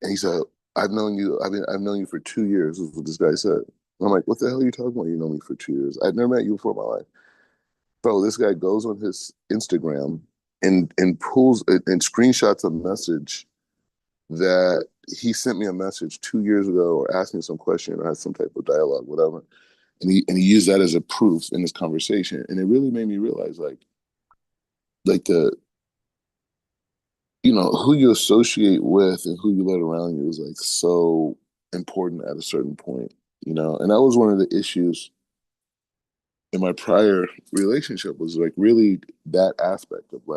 And he said, I've known you for 2 years, is what this guy said. I'm like, what the hell are you talking about? You know me for 2 years. I've never met you before in my life. Bro, this guy goes on his Instagram and pulls and screenshots a message that he sent me a message 2 years ago or asked me some question or had some type of dialogue, whatever. And he used that as a proof in this conversation. And it really made me realize like the who you associate with and who you let around you is like so important at a certain point, and that was one of the issues in my prior relationship was like really that aspect of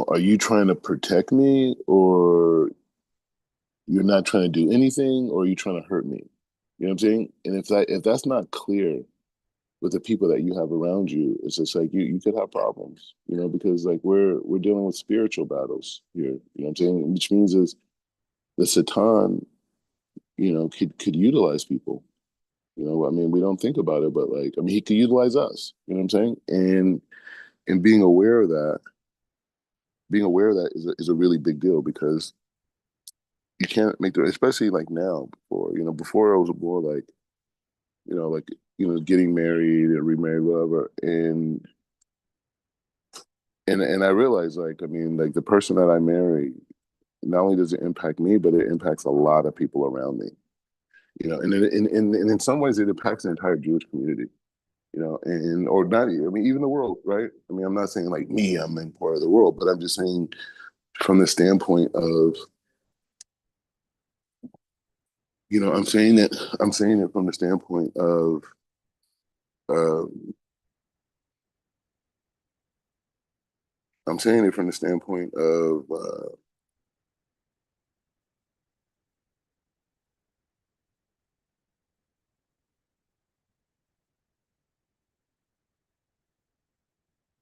are you trying to protect me, or you're not trying to do anything, or are you trying to hurt me? You know what I'm saying? And if that's not clear with the people that you have around you, it's just like you could have problems, because like we're dealing with spiritual battles here. You know what I'm saying? Which means is the Satan, could utilize people. I mean, we don't think about it, but like, I mean, he could utilize us. You know what I'm saying? And being aware of that is a really big deal because you can't make the, especially like now. Before I was more like, getting married and remarried, whatever, and I realized, like, I mean, like the person that I marry, not only does it impact me, but it impacts a lot of people around me. And in some ways, it impacts the entire Jewish community. And or not. I mean, even the world, right? I mean, I'm not saying like me, I'm in part of the world, but I'm just saying from the standpoint of, I'm saying it from the standpoint of, um, I'm saying it from the standpoint of,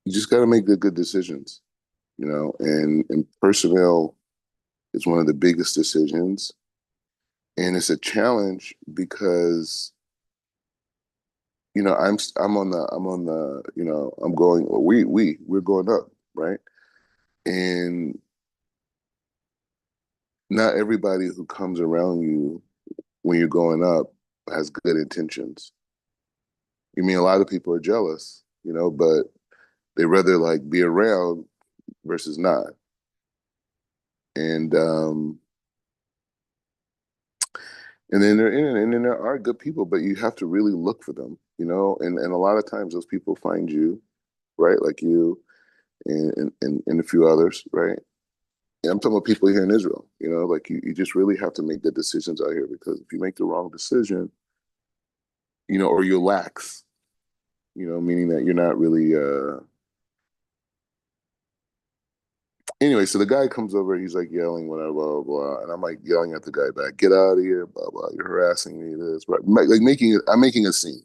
you just got to make the good decisions, and personnel is one of the biggest decisions, and it's a challenge because I'm on the I'm going we're going up, right? And not everybody who comes around you when you're going up has good intentions. You mean a lot of people are jealous, but they rather like be around versus not. And and then there are good people, but you have to really look for them, and a lot of times those people find you, right? Like you and a few others, right? And I'm talking about people here in Israel, like you just really have to make good decisions out here because if you make the wrong decision, or you're lax, meaning that you're not really anyway, so the guy comes over, he's like yelling, whatever, blah, blah, blah. And I'm like yelling at the guy back, get out of here, blah, blah, you're harassing me, this, right? Like I'm making a scene.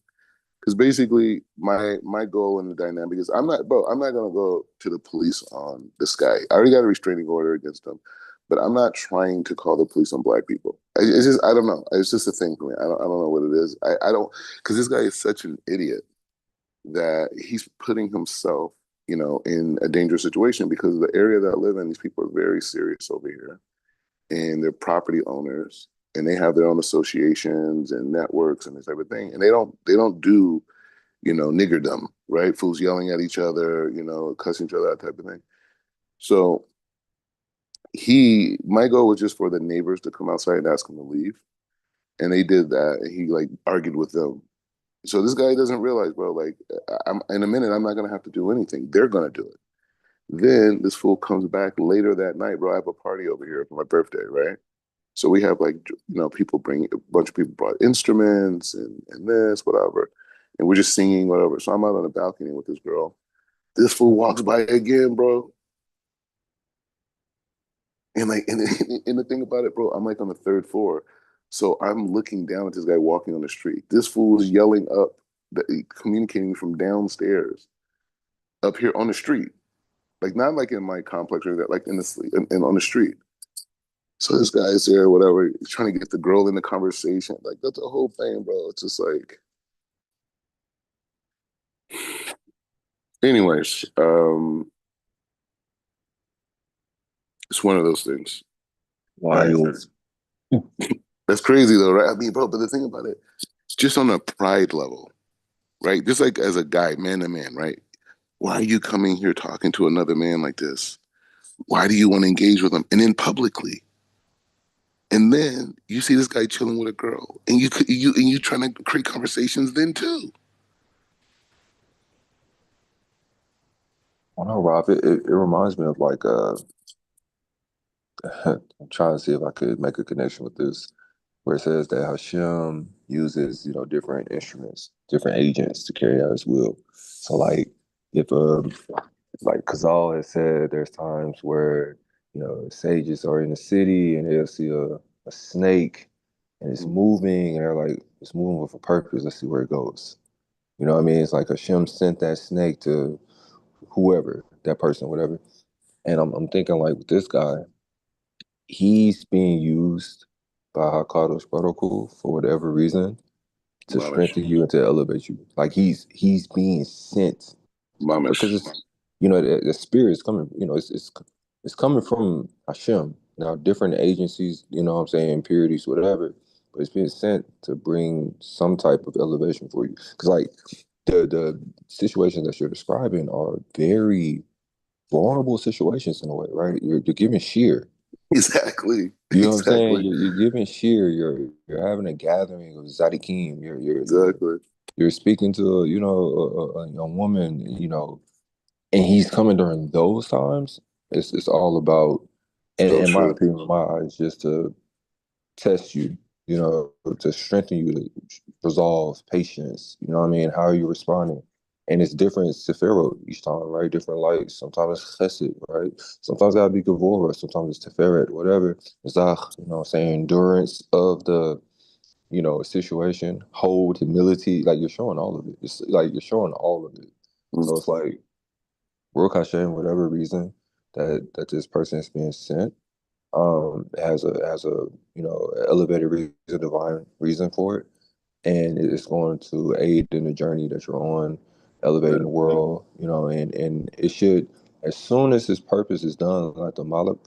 Because basically my goal in the dynamic is I'm not gonna go to the police on this guy. I already got a restraining order against him, but I'm not trying to call the police on black people. It's just I don't know. It's just a thing for me. I don't know what it is. I don't because this guy is such an idiot that he's putting himself, in a dangerous situation because the area that I live in, these people are very serious over here, and they're property owners, and they have their own associations and networks and this type of thing, and they don't do niggerdom, right? Fools yelling at each other, cussing each other, that type of thing. So my goal was just for the neighbors to come outside and ask him to leave, and they did that, and he like argued with them. So this guy doesn't realize, bro, like I'm in a minute, I'm not gonna have to do anything. They're gonna do it. Then this fool comes back later that night, bro. I have a party over here for my birthday, right? So we have like people bring a bunch of people brought instruments and this whatever, and we're just singing whatever. So I'm out on the balcony with this girl. This fool walks by again, bro. And like and the thing about it, bro, I'm like on the third floor, so I'm looking down at this guy walking on the street. This fool is yelling up, communicating from downstairs up here on the street, like not like in my complex or that, like in on the street. So this guy is there, whatever, he's trying to get the girl in the conversation. Like that's the whole thing, bro. It's just like, anyways, It's one of those things. Right. Wild. That's crazy though, right? I mean, bro, but the thing about it, just on a pride level, right? Just like as a guy, man to man, right? Why are you coming here talking to another man like this? Why do you want to engage with him? And then publicly. And then you see this guy chilling with a girl, and you trying to create conversations then too. I don't know, Rob. It reminds me of like I'm trying to see if I could make a connection with this, where it says that Hashem uses, different instruments, different agents to carry out his will. So like if like Kazal has said there's times where, sages are in the city and they'll see a snake and it's moving and they're like, it's moving with a purpose. Let's see where it goes. You know what I mean? It's like Hashem sent that snake to whoever, that person, whatever. And I'm thinking like with this guy, he's being used by Hakadosh Baruch Hu for whatever reason to Mamish, strengthen you and to elevate you. Like he's being sent mamish. because it's the spirit is coming. It's coming from Hashem. Now different agencies, what I'm saying, impurities, whatever, but it's being sent to bring some type of elevation for you. Because like the situations that you're describing are very vulnerable situations in a way, right? You're giving sheer. Exactly, You know what I'm saying? exactly, You're giving sheer. You're having a gathering of Zadikim. exactly. You're speaking to a woman. And he's coming during those times. It's all about, So in my true. opinion, in my eyes, just to test you. To strengthen you, to resolve patience. You know what I mean? How are you responding? And it's different Sephirot each time, right? Different lights. Sometimes it's chesed, right? Sometimes that'll be Gevurah. Sometimes it's Tiferet, whatever. Zach, saying endurance of the, situation, hold, humility. Like you're showing all of it. It's like you're showing all of it. Mm. So it's like, Baruch Hashem, whatever reason that this person is being sent, has a elevated reason, divine reason for it, and it's going to aid in the journey that you're on, elevating Yeah. the world, and it should, as soon as his purpose is done, like the Malak,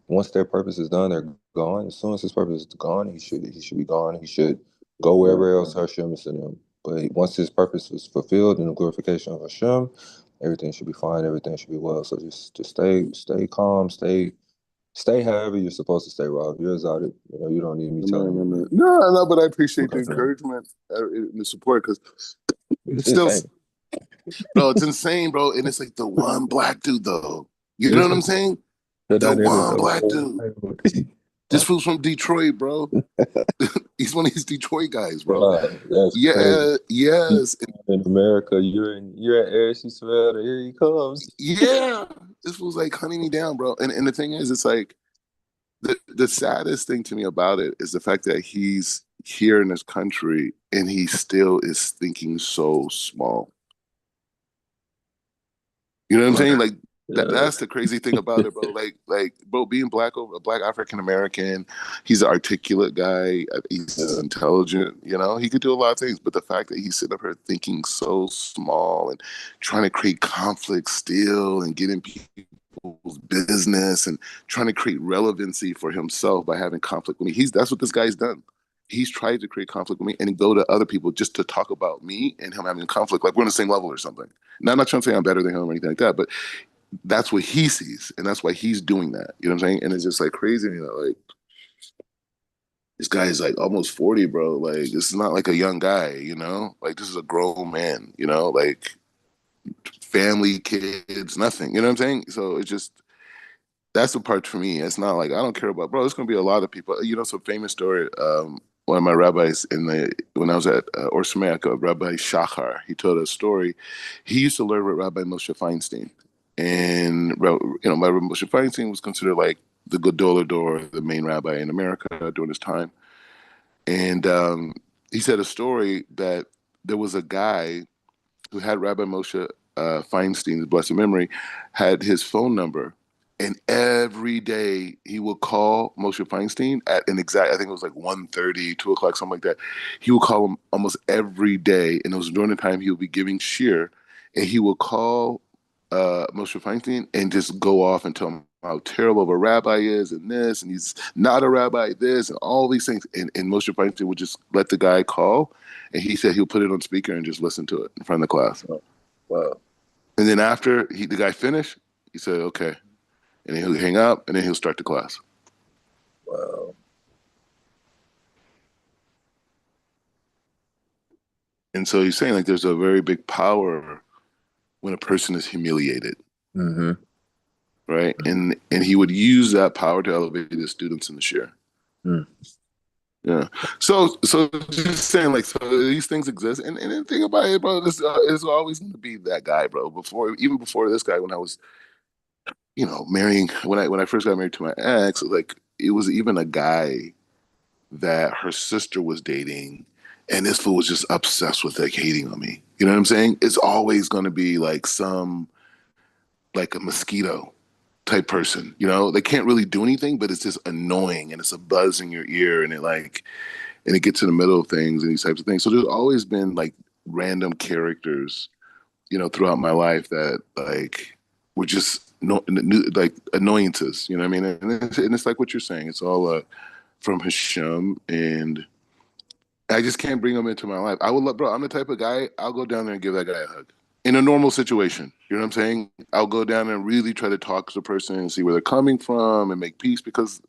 once their purpose is done, they're gone. As soon as his purpose is gone, he should be gone. He should go Yeah. wherever else Hashem is sending him. But once his purpose is fulfilled in the glorification of Hashem, everything should be fine. Everything should be well. So just stay calm. Stay however you're supposed to stay, Rob. You're exotic. You don't need me telling Amen, you. amen. No, no, but I appreciate the Okay, fam. encouragement and the support because It's it's still, insane. bro, it's insane, bro. And it's like the one black dude, though. You know It's what I'm saying? The that it is one a black dude. This fool's from Detroit, bro. He's one of these Detroit guys, bro. Wow, that's crazy. Yeah, yes, In America, you're in air, she smelled it. Here he comes. yeah. This was like hunting me down, bro. And the thing is, it's like the saddest thing to me about it is the fact that he's here in this country and he still is thinking so small. You know what I'm saying? Like Yeah, that's the crazy thing about it, bro. Like, bro, being black over black African American, he's an articulate guy. He's yeah. intelligent. You know, he could do a lot of things. But the fact that he's sitting up here thinking so small and trying to create conflict still and get in people's business and trying to create relevancy for himself by having conflict with me. That's what this guy's done. He's tried to create conflict with me and go to other people just to talk about me and him having conflict, like we're on the same level or something. Now, I'm not trying to say I'm better than him or anything like that, but that's what he sees, and that's why he's doing that. You know what I'm saying? And it's just like crazy, like this guy is like almost 40, bro. Like this is not like a young guy, Like this is a grown man, like family, kids, nothing. You know what I'm saying? So it's just that's the part for me. It's not like I don't care about, bro. It's gonna be a lot of people. Some famous story. One of my rabbis when I was at Or Samayaka, Rabbi Shachar, he told a story. He used to learn with Rabbi Moshe Feinstein, and Rabbi Moshe Feinstein was considered like the Gadol Dor, the main rabbi in America during his time. And he said a story that there was a guy who had Rabbi Moshe Feinstein's blessed memory, had his phone number. And every day he would call Moshe Feinstein at an exact, I think it was like 1:30, 2 o'clock, something like that. He would call him almost every day. And it was during the time he would be giving shir. And he would call Moshe Feinstein and just go off and tell him how terrible of a rabbi he is and this, and he's not a rabbi, this, and all these things. And Moshe Feinstein would just let the guy call, and he said he'll put it on speaker and just listen to it in front of the class. Wow. Wow. And then after the guy finished, he said, okay. And then he'll hang up, and then he'll start the class. Wow. And so he's saying like there's a very big power when a person is humiliated, Mm-hmm. right? And he would use that power to elevate the students in the share. Mm. Yeah. So just saying like so these things exist, and the thing about it, bro, this is always going to be that guy, bro. Even before this guy, when I was marrying when I first got married to my ex, like it was even a guy that her sister was dating, and this fool was just obsessed with like hating on me. You know what I'm saying? It's always going to be like some like a mosquito type person. They can't really do anything, but it's just annoying and it's a buzz in your ear, and it gets in the middle of things and these types of things. So there's always been like random characters, throughout my life that like were just no, like annoyances. You know what I mean? And it's like what you're saying. It's all from Hashem, and I just can't bring them into my life. I would love, bro. I'm the type of guy. I'll go down there and give that guy a hug in a normal situation. You know what I'm saying? I'll go down there and really try to talk to the person and see where they're coming from and make peace because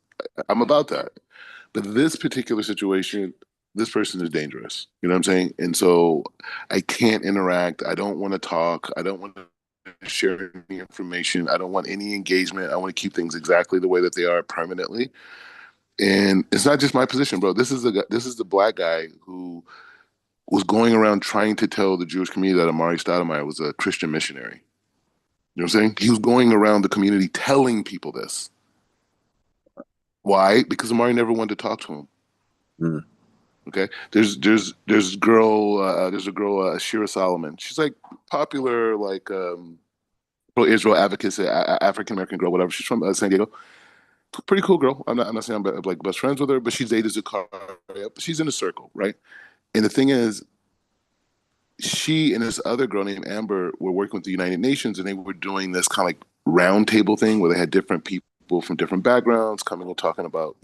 I'm about that. But this particular situation, this person is dangerous. You know what I'm saying? And so I can't interact. I don't want to talk. I don't want to share any information. I don't want any engagement. I want to keep things exactly the way that they are permanently. And it's not just my position, bro. This is the black guy who was going around trying to tell the Jewish community that Amari Stoudemire was a Christian missionary. You know what I'm saying? He was going around the community telling people this. Why? Because Amari never wanted to talk to him. Mm. Okay. There's a girl, Shira Solomon. She's like popular, like pro-Israel advocate, African American girl, whatever. She's from San Diego. Pretty cool girl. I'm not saying I'm like best friends with her, but she's dated Zakaria. But she's in a circle, right? And the thing is, she and this other girl named Amber were working with the United Nations, and they were doing this kind of like round table thing where they had different people from different backgrounds coming and talking about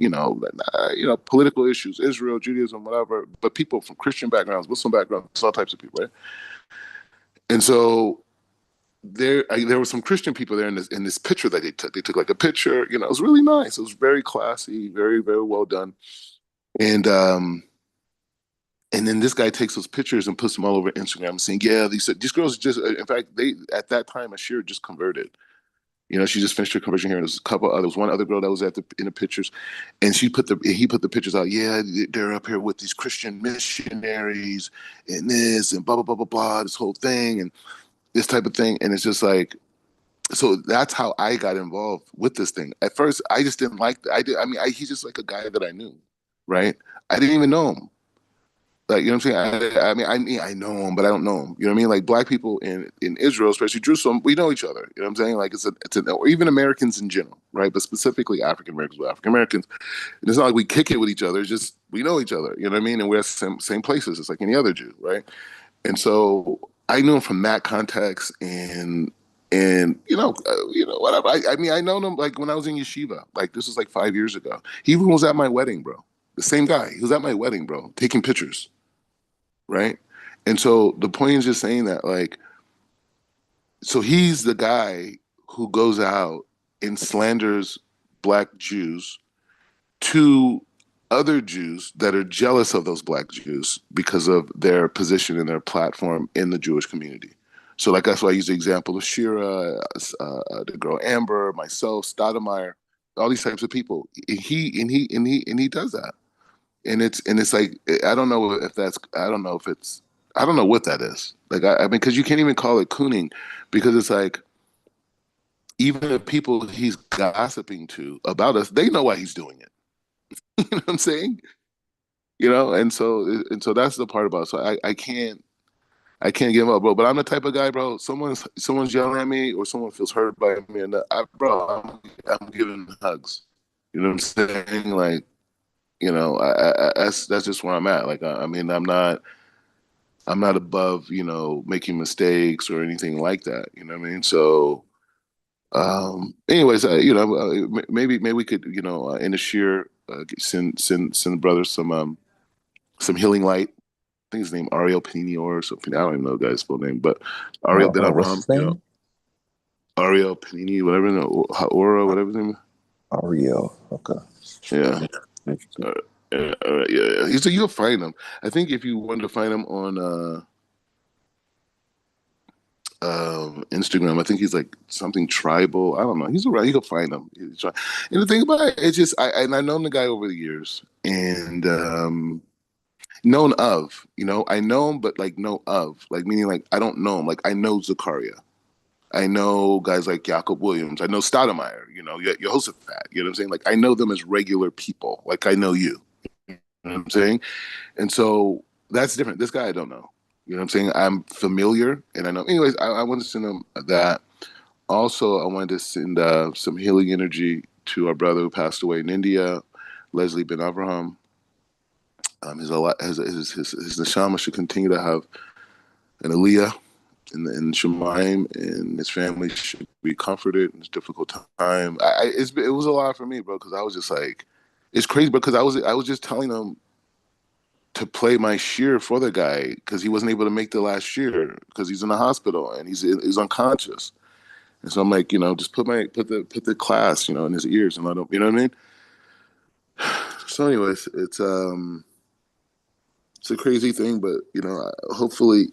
political issues, Israel, Judaism, whatever, but people from Christian backgrounds, Muslim backgrounds, all types of people, right? And so there were some Christian people there in this picture that they took. They took like a picture, it was really nice. It was very classy, very very well done, and then this guy takes those pictures and puts them all over Instagram, saying, "Yeah, these girls just." In fact, they at that time, Ashir just converted. She just finished her conversion here. And there's a couple others. One other girl that was in the pictures, and he put the pictures out. Yeah, they're up here with these Christian missionaries and this and blah blah blah blah blah. This whole thing and this type of thing, and it's just like. So that's how I got involved with this thing. At first, I just didn't like. I did. I mean, he's just like a guy that I knew, right? I didn't even know him. Like, you know what I'm saying? I know him, but I don't know him. You know what I mean? Like black people in Israel, especially Jerusalem, we know each other. You know what I'm saying? Like or even Americans in general, right? But specifically African Americans with African Americans. And it's not like we kick it with each other. It's just we know each other. You know what I mean? And we're at the same places. It's like any other Jew, right? And so I knew him from that context, and whatever. I mean, I know him like when I was in yeshiva. Like this was like 5 years ago. He even was at my wedding, bro. The same guy. He was at my wedding, bro, taking pictures, right? And so the point is just saying that, like, so he's the guy who goes out and slanders black Jews to other Jews that are jealous of those black Jews because of their position and their platform in the Jewish community. So, like, that's why I use the example of Shira, the girl Amber, myself, Stoudemire, all these types of people. And he does that. And it's like I don't know what that is. Like I mean, because you can't even call it cooning, because it's like even the people he's gossiping to about us, they know why he's doing it. You know what I'm saying? And so that's the part about it. So I can't give up, bro. But I'm the type of guy, bro. Someone's yelling at me or someone feels hurt by me, and I'm giving hugs. You know what I'm saying? Like that's just where I'm at. Like I mean, I'm not above, making mistakes or anything like that. You know what I mean? So Anyways, maybe we could, in this year, send the brother some healing light. I think his name Ariel Panini or something. I don't even know the guy's full name, but Ariel Ben What's Abraham, his name? Ariel Panini, whatever, no, Aura, whatever his name. Ariel. Okay. Yeah, Interesting. yeah. You'll find him. I think if you wanted to find him on Instagram, I think he's like something tribal. I don't know. He's around. You can find him. And the thing about it, it's just I've known the guy over the years, and known of, I know him, but like know of, like meaning like I don't know him. Like I know Zakaria. I know guys like Jakob Williams. I know Stoudemire. Jehoshaphat. You know what I'm saying? Like I know them as regular people. Like I know you. You know what I'm saying? And so that's different. This guy I don't know. You know what I'm saying? I'm familiar and I know. Anyways, I want to send him that. Also, I wanted to send some healing energy to our brother who passed away in India, Leslie Ben Abraham. His neshama should continue to have an aliyah in Shemaim, and his family should be comforted in this difficult time. It was a lot for me, bro, because I was just like, it's crazy because I was just telling him to play my shear for the guy because he wasn't able to make the last shear because he's in the hospital and he's unconscious. And so I'm like, just put the class, in his ears and let him, you know what I mean? So, anyways, it's a crazy thing, but hopefully,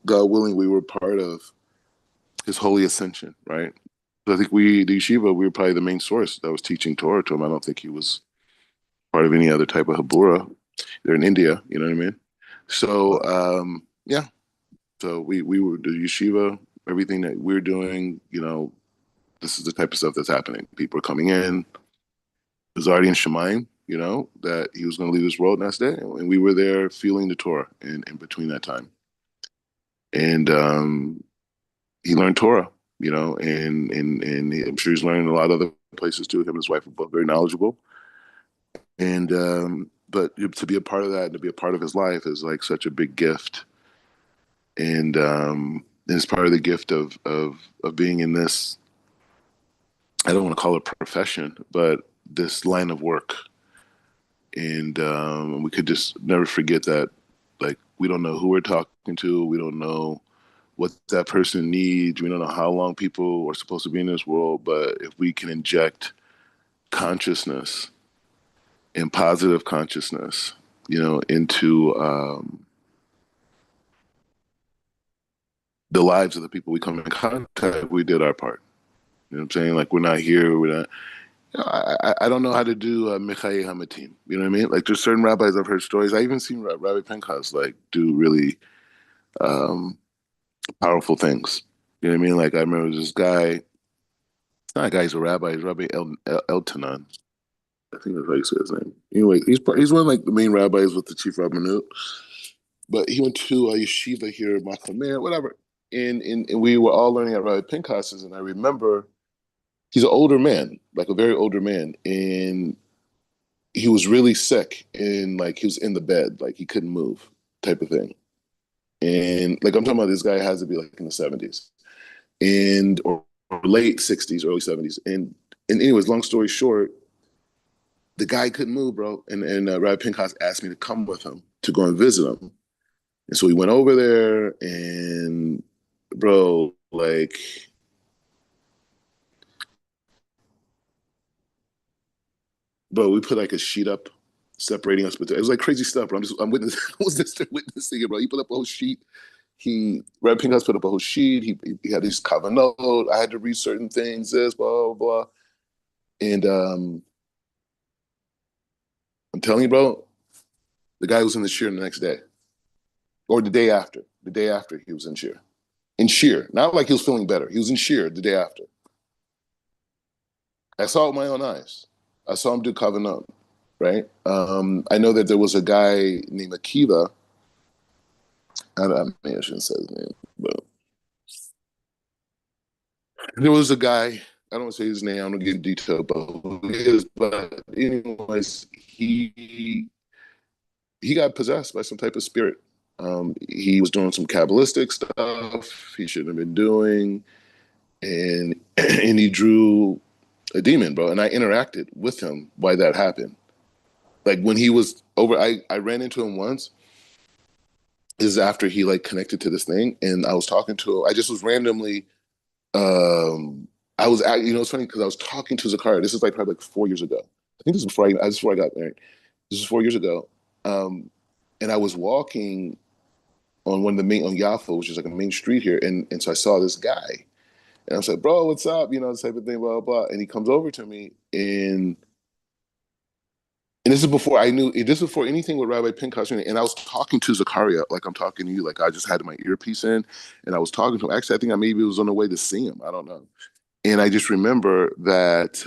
God willing, we were part of his holy ascension, right? I think the yeshiva, we were probably the main source that was teaching Torah to him. I don't think he was part of any other type of habura. They're in India, you know what I mean? So, yeah. So we were the yeshiva, everything that we're doing, this is the type of stuff that's happening. People are coming in. It was already in Shemaim, that he was going to leave this world next day. And we were there feeling the Torah in between that time. And he learned Torah, and I'm sure he's learning a lot of other places too. Him and his wife are both very knowledgeable. And but to be a part of that and to be a part of his life is like such a big gift. And it's part of the gift of being in this. I don't want to call it profession, but this line of work. And we could just never forget that, like, we don't know who we're talking to. We don't know what that person needs. We don't know how long people are supposed to be in this world. But if we can inject consciousness and positive consciousness, into the lives of the people we come in contact, we did our part. You know what I'm saying? Like, we're not here. We're not. I don't know how to do Michai Hamatim. You know what I mean? Like, there's certain rabbis I've heard stories. I even seen Rabbi Pinchas like do really um, powerful things. You know what I mean? Like, I remember this guy. Not a guy. He's a rabbi. He's Rabbi Eltanan. I think that's how you say his name. Anyway, he's one of like the main rabbis with the chief rabbinut. But he went to a yeshiva here, Machamer, whatever. And we were all learning at Rabbi Pinchas's, and I remember he's an older man, like a very older man, and he was really sick, and like he was in the bed, like he couldn't move, type of thing. And like I'm talking about, this guy has to be like in the 70s, and or late 60s, early 70s, and anyways, long story short, the guy couldn't move, bro, and Rabbi Pinchas asked me to come with him to go and visit him. And so we went over there, and bro, like, bro, we put like a sheet up separating us, but it was like crazy stuff. Bro. I'm witnessing it, bro. He put up a whole sheet. Red Pink House put up a whole sheet. He had these cover note. I had to read certain things, this, blah, blah, blah. And I'm telling you, bro, the guy was in the shear the next day. Or the day after. The day after he was in shear. In shear. Not like he was feeling better. He was in shear the day after. I saw it with my own eyes. I saw him do Kavanah, right? I know that there was a guy named Akiva. I shouldn't say his name, but there was a guy. I don't want to say his name. I'm gonna get detail about who he is, but anyways, he got possessed by some type of spirit. He was doing some Kabbalistic stuff he shouldn't have been doing, and and he drew a demon, bro. And I interacted with him while that happened. Like when he was over, I ran into him once. This is after he like connected to this thing, and I was talking to him. I just was randomly. Um, I was at, it's funny because I was talking to Zakaria. This is like probably like 4 years ago. I think this is before I got married. This is 4 years ago. Um, and I was walking on one of the main on Yafa, which is like a main street here, and so I saw this guy, and I was like, "Bro, what's up?" This type of thing, blah blah. Blah. And he comes over to me, and this is before I knew. This is before anything with Rabbi Pinchas, and I was talking to Zakaria like I'm talking to you. Like I just had my earpiece in, and I was talking to him. Actually, I think I maybe was on the way to see him. I don't know. And I just remember that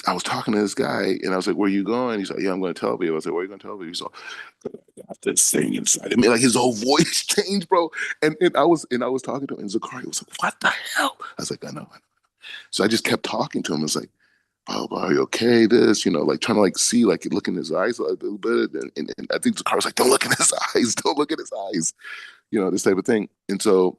I was talking to this guy, and I was like, "Where are you going?" He's like, "Yeah, I'm going to Tel Aviv." I was like, "Where are you going to Tel Aviv?" He's like, "I got this thing inside of me." Like his whole voice changed, bro. And I was talking to him, and Zakaria was like, "What the hell?" I was like, "I know." So I just kept talking to him. It's like, "Oh, are you okay?" This, like trying to like see, like look in his eyes a little bit, and I think Zakaria was like, "Don't look in his eyes. Don't look in his eyes." This type of thing. And so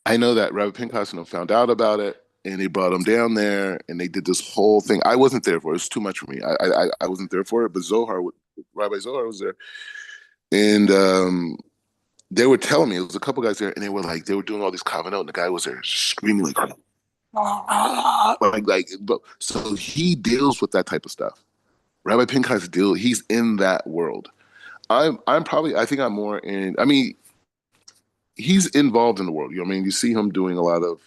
I know that Rabbi Pinchas found out about it, and they brought him down there, and they did this whole thing. I wasn't there for it; it was too much for me. I wasn't there for it, but Rabbi Zohar was there, and they were telling me it was a couple guys there, and they were doing all these kavanot, and the guy was there screaming like, but so he deals with that type of stuff. Rabbi Pinchas he's in that world. I'm probably I think I'm more in. I mean, he's involved in the world. I mean, you see him doing a lot of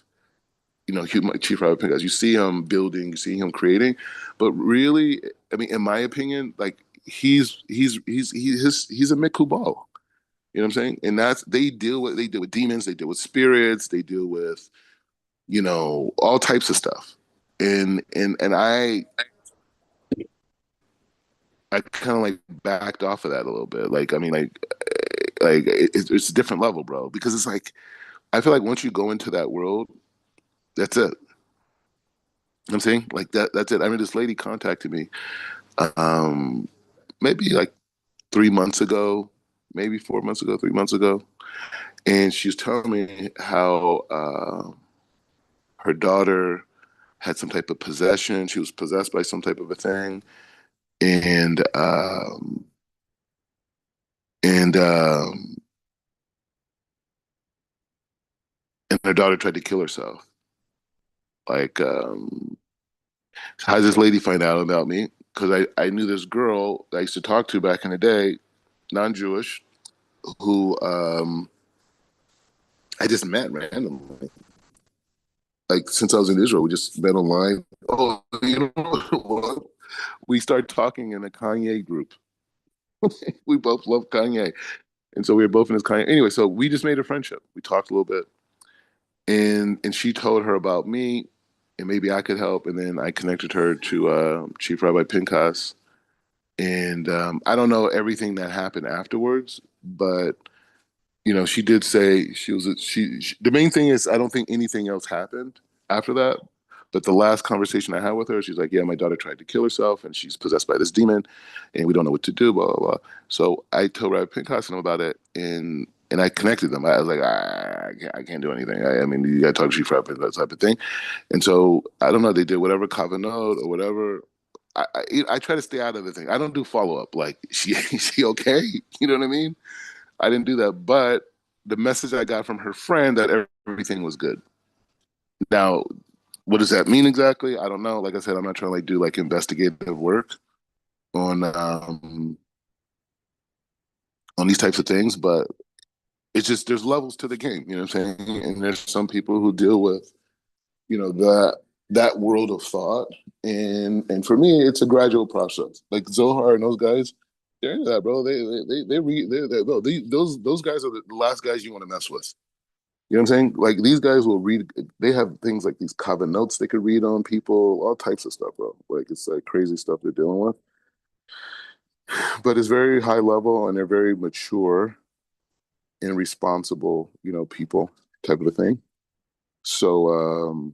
Chief Robert Pickens. You see him building, you see him creating, but really, I mean, in my opinion, like he's a mikubal. You know what I'm saying? And that's they deal with demons, they deal with spirits, they deal with all types of stuff. And I kind of like backed off of that a little bit. Like I mean, like it's a different level, bro. Because it's like I feel like once you go into that world, that's it. I'm saying like that's it. I mean, this lady contacted me um maybe like 3 months ago, maybe 4 months ago, 3 months ago, and she was telling me how her daughter had some type of possession. She was possessed by some type of a thing, and and um, and her daughter tried to kill herself. Like, how did this lady find out about me? Because I knew this girl that I used to talk to back in the day, non-Jewish, who I just met randomly. Like since I was in Israel, we just met online. Oh, you know what? We started talking in a Kanye group. We both love Kanye, and so we were both in this Kanye. Anyway, so we just made a friendship. We talked a little bit, and she told her about me, and maybe I could help. And then I connected her to Chief Rabbi Pinchas, and I don't know everything that happened afterwards, but she did say she the main thing is I don't think anything else happened after that. But the last conversation I had with her, she's like, "Yeah, my daughter tried to kill herself, and she's possessed by this demon, and we don't know what to do." Blah blah blah. So I told Rabbi Pinchas about it, and I connected them. I was like, I can't do anything. I mean, you got to talk to Chief Rabbi, that type of thing. And so I don't know. They did whatever kavanot or whatever. I try to stay out of the thing. I don't do follow up. Like, is she okay? You know what I mean? I didn't do that, but the message I got from her friend that everything was good. Now, what does that mean exactly? I don't know. Like I said, I'm not trying to like do like investigative work on um on these types of things, but it's just there's levels to the game, you know what I'm saying? And there's some people who deal with, that world of thought. And for me, it's a gradual process. Like Zohar and those guys, they're into that, bro. They read bro, those guys are the last guys you want to mess with. You know what I'm saying? Like these guys will read. They have things like these cover notes they could read on people, all types of stuff, bro. Like it's like crazy stuff they're dealing with. But it's very high level, and they're very mature and responsible, people type of a thing. So,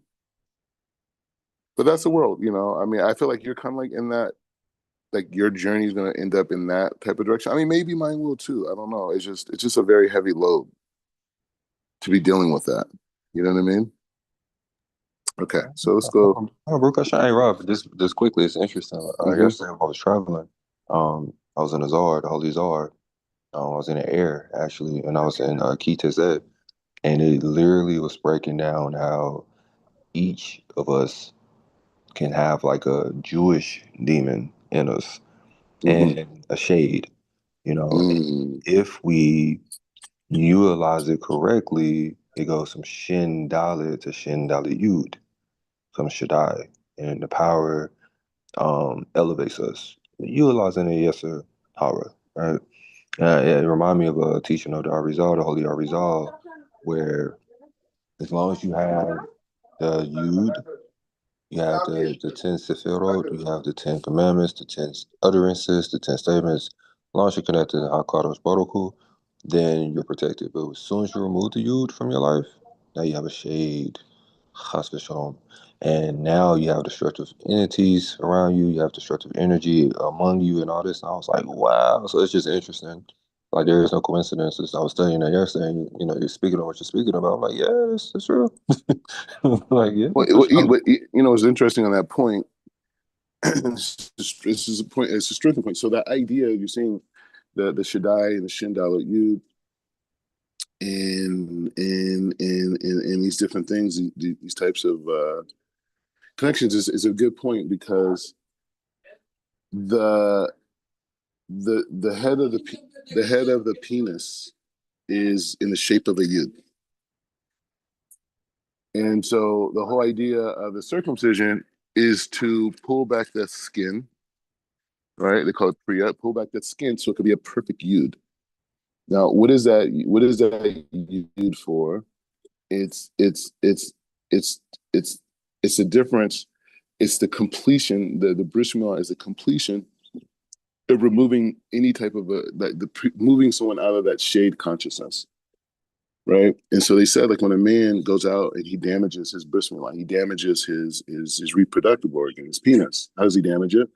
but that's the world. I mean, I feel like you're kind of like in that. Like your journey is going to end up in that type of direction. I mean, maybe mine will too. I don't know. It's just a very heavy load to be dealing with that. You know what I mean? Okay, so let's go. Oh, Baruch Hashem. Hey, Rob, just quickly, it's interesting. Hmm. Yesterday when I was traveling, I was in the Zar, the Holy Zar. I was in the air actually, and I was in Kitezet, and it literally was breaking down how each of us can have like a Jewish demon in us Hmm. and a shade, you know, and Mm. if we utilize it correctly, it goes from Shin Dalit to Shin Dalit Yud, from Shaddai, and the power elevates us. Utilizing it, yes, sir, Hara, right? Yeah, it reminded me of a teaching of the Arizal, the Holy Arizal, where as long as you have the Yud, you have the 10 Sefirot, you have the 10 Commandments, the 10 utterances, the 10 statements. As long as you're connected to HaKadosh Baruch Hu, then you're protected. But as soon as you remove the Yud from your life, now you have a shade, Chas v'shalom. And now you have destructive entities around you, you have destructive energy among you and all this. And I was like, wow. So it's just interesting. Like there is no coincidences. I was studying that yesterday, and you're speaking on what you're speaking about. I'm like, yeah, it's true. Like, yeah, for sure. What's interesting on that point. This is a point. It's a strength point. So that idea you're saying the Shaddai and the Shindal you in these different things, these types of connections is a good point because the the head of the head of the penis is in the shape of a yud, and so the whole idea of the circumcision is to pull back that skin, right? They call it priya, pull back that skin so it could be a perfect yud. Now, what is that? What is that yud for? It's it's it's it's it's it's the difference. It's the completion. The bris milah is the completion of removing any type of moving someone out of that shade consciousness, right? And so they said like when a man goes out and he damages his bris milah, he damages his reproductive organ, his penis. How does he damage it?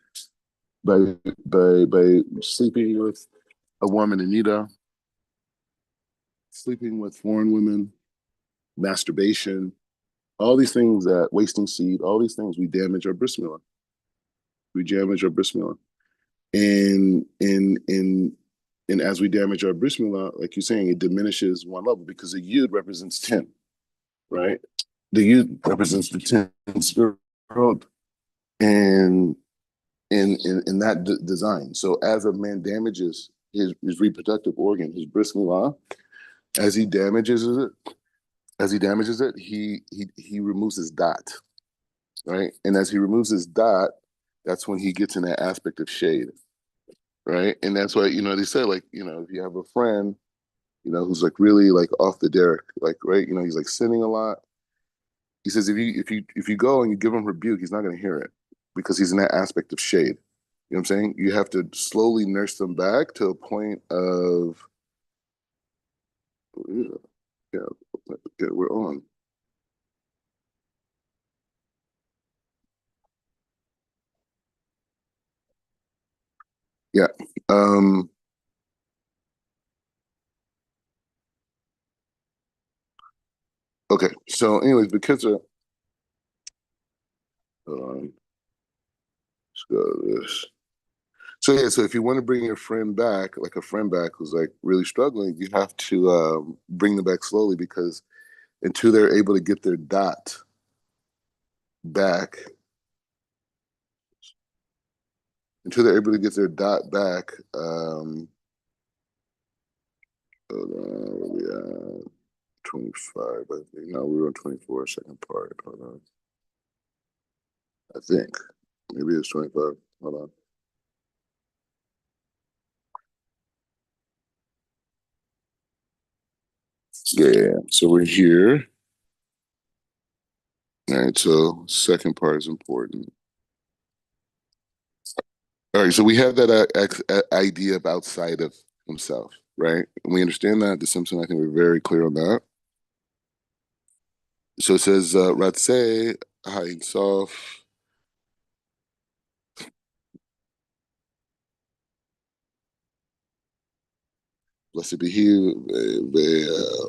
By sleeping with a woman, Anita, sleeping with foreign women, masturbation, all these things that wasting seed, all these things we damage our bris milah. We damage our bris milah. And and as we damage our bris milah, like you're saying, it diminishes one level because the yud represents 10, right? The yud represents the 10 spirit world and in that design. So as a man damages his reproductive organ, his bris milah, as he damages it, he removes his dot, right? And as he removes his dot, that's when he gets in that aspect of shade, right? And that's why they say like if you have a friend who's like really like off the derrick, like right, he's like sinning a lot. He says if you go and you give him rebuke, he's not going to hear it because he's in that aspect of shade. You know what I'm saying? You have to slowly nurse them back to a point of yeah, yeah, yeah we're on. Yeah. Um, okay. So, anyways, because of let's go to this. So yeah, so if you want to bring your friend back, like a friend back who's like really struggling, you have to bring them back slowly because until they're able to get their dot back, until they're able to get their dot back, hold on, where we at? 25, I think. No, we were on 24, second part. Hold on. I think. Maybe it's 25. Hold on. Yeah. So we're here. All right. So second part is important. All right. So we have that idea of outside of himself, right? And we understand that. The Simpson, I think we're very clear on that. So it says, Ratzeh, Ha'in Sof, blessed be he,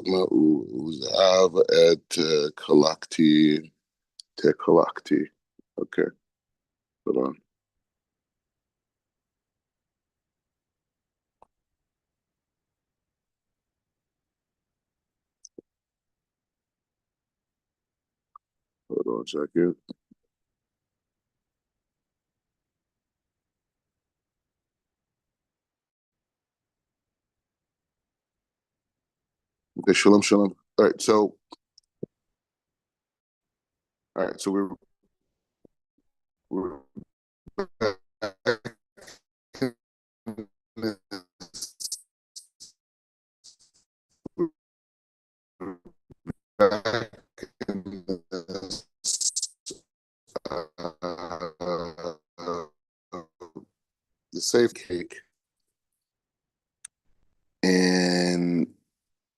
Ma'u, Zav, et Kalakti, Tekalakti. Okay, hold on. Hold on a second. Okay, shalom, shalom. All right, so we're back in back in uh, the safe cake, and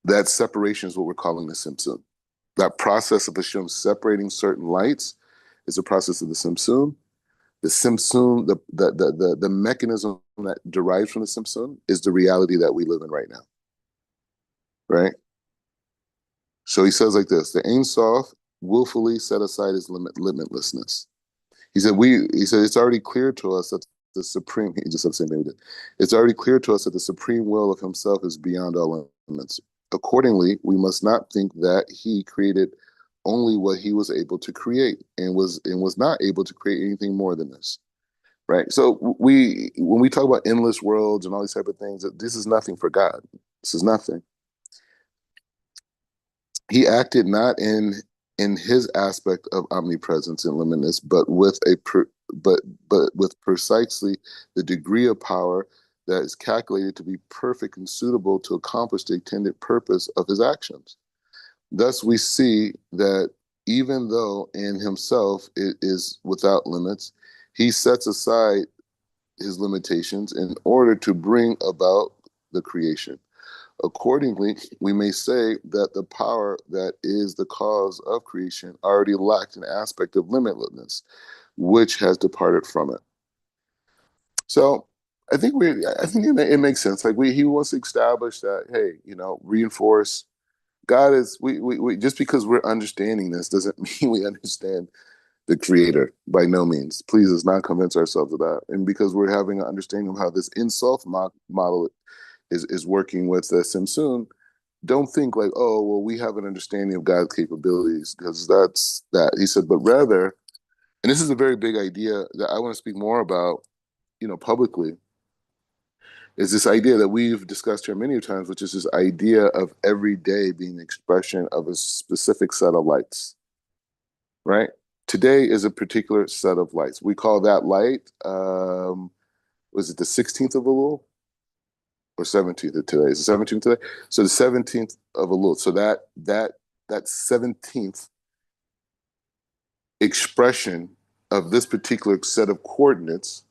that separation is what we're calling the Simpson. That process of Hashem separating certain lights is a process of the Simpson. The Simpson, the mechanism that derives from the Simpson is the reality that we live in right now, right? So he says like this: the Ein Sof willfully set aside his limitlessness. He said it's already clear to us that the supreme, he just said the same thing we did. It's already clear to us that the supreme will of himself is beyond all limits. Accordingly, we must not think that he created only what he was able to create and was not able to create anything more than this. Right. So when we talk about endless worlds and all these type of things, this is nothing for God. This is nothing. He acted not in his aspect of omnipresence and limitless, but with precisely the degree of power that is calculated to be perfect and suitable to accomplish the intended purpose of his actions. Thus, we see that even though in himself it is without limits, he sets aside his limitations in order to bring about the creation. Accordingly, we may say that the power that is the cause of creation already lacked an aspect of limitlessness, which has departed from it. So I think it makes sense. Like he wants to establish that, hey, reinforce God is we just because we're understanding this doesn't mean we understand the creator by no means. Please let's not convince ourselves of that. And because we're having an understanding of how this in-self model is working with the Simpson, don't think like, oh, well, we have an understanding of God's capabilities because that's that. He said, but rather, and this is a very big idea that I want to speak more about, publicly, is this idea that we've discussed here many times, which is this idea of every day being an expression of a specific set of lights, right? Today is a particular set of lights. We call that light, was it the 16th of Elul or 17th of today? Is it 17th today? So the 17th of Elul. So that 17th expression of this particular set of coordinates